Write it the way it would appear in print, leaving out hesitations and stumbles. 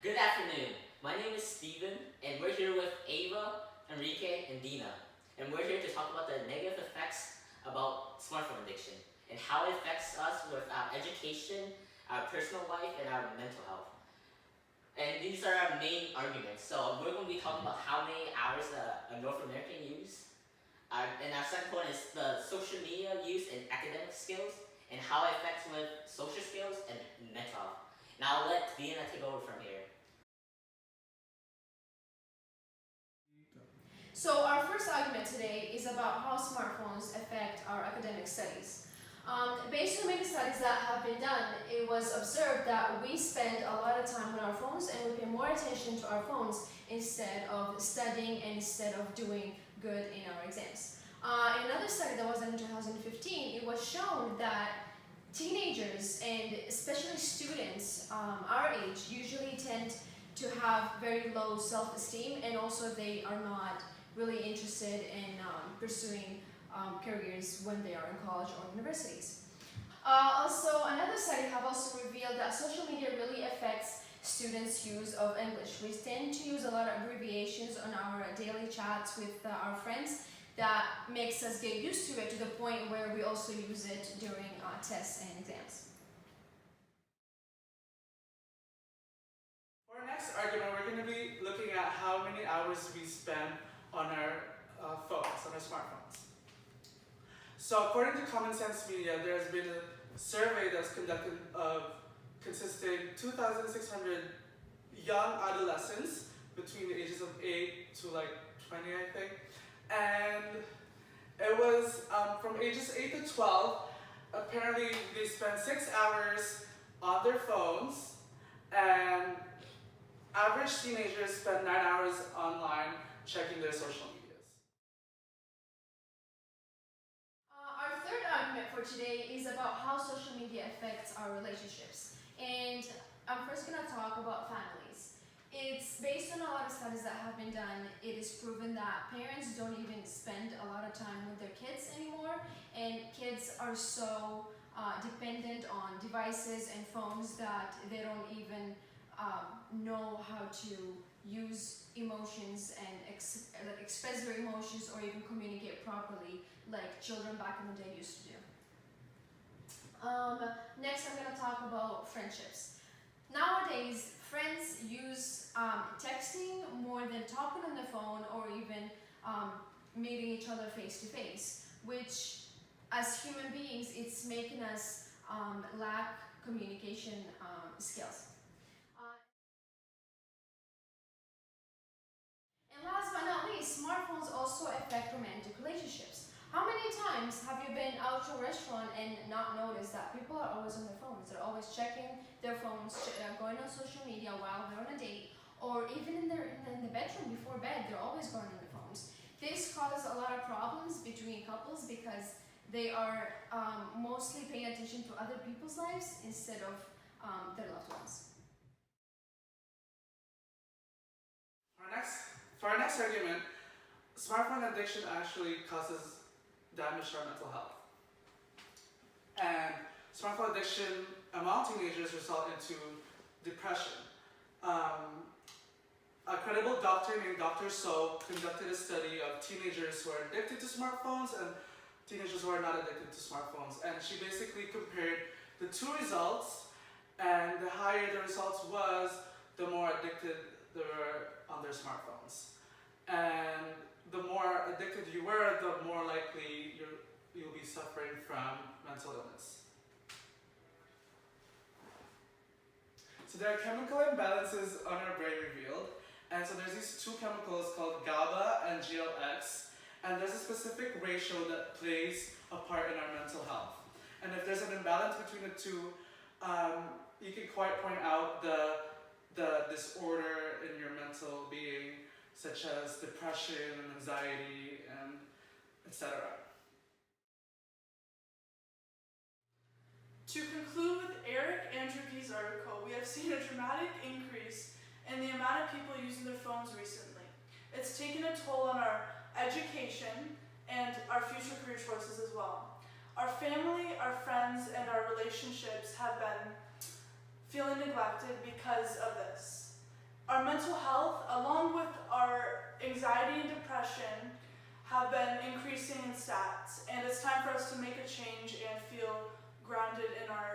Good afternoon. My name is Steven, and we're here with Ava, Enrique, and Dena. And we're here to talk about the negative effects about smartphone addiction and how it affects us with our education, our personal life, and our mental health. And these are our main arguments. So we're going to be talking about how many hours a North American use. And our second point is the social media use and academic skills and how it affects with social skills and mental health. Now I'll let Dena take over from here. So our first argument today is about how smartphones affect our academic studies. Based on many studies that have been done, it was observed that we spend a lot of time on our phones and we pay more attention to our phones instead of studying and instead of doing good in our exams. In another study that was done in 2015, it was shown that teenagers and especially students our age usually tend to have very low self-esteem, and also they are not really interested in pursuing careers when they are in college or universities. Also, another study have also revealed that social media really affects students' use of English. We tend to use a lot of abbreviations on our daily chats with our friends. That makes us get used to it to the point where we also use it during tests and exams. For our next argument, we're going to be looking at how many hours we spend on our phones, on our smartphones. So according to Common Sense Media, there has been a survey that's conducted consisting 2,600 young adolescents between the ages of 8 to like 20, I think. And it was from ages 8 to 12, apparently they spent 6 hours on their phones, and average teenagers spend 9 hours online checking their social medias. Our third argument for today is about how social media affects our relationships. And I'm first going to talk about families. It's based on a lot of studies that have been done. It is proven that parents don't even spend a lot of time with their kids anymore, and kids are so dependent on devices and phones that they don't even know how to use emotions and express their emotions or even communicate properly like children back in the day used to do. Next, I'm going to talk about friendships. Nowadays, friends use texting more than talking on the phone or even meeting each other face to face, which as human beings, it's making us lack communication skills. And last but not least, smartphones also affect romantic relationships. How many times have you been out to a restaurant and not noticed that people are always on their phones? They're always checking their phones, going on social media while they're on a date, or even in the bedroom before bed, they're always going on their phones. This causes a lot of problems between couples because they are mostly paying attention to other people's lives instead of their loved ones. For our next argument, smartphone addiction actually causes damage to our mental health. And smartphone addiction among teenagers result into depression. A credible doctor named Dr. So conducted a study of teenagers who are addicted to smartphones and teenagers who are not addicted to smartphones. And she basically compared the two results, and the higher the results was, the more addicted they were on their smartphones. And the more addicted you were, the more likely you'll be suffering from mental illness. So there are chemical imbalances on our brain revealed, and so there's these two chemicals called GABA and GLX, and there's a specific ratio that plays a part in our mental health. And if there's an imbalance between the two, you can quite point out the disorder in your mental being, such as depression and anxiety and etc. To conclude with Eric Andrew's article, we have seen a dramatic increase in the amount of people using their phones recently. It's taken a toll on our education and our future career choices as well. Our family, our friends, and our relationships have been feeling neglected because of this. Our mental health, along with our anxiety and depression, have been increasing in stats, and it's time for us to make a change and feel grounded in our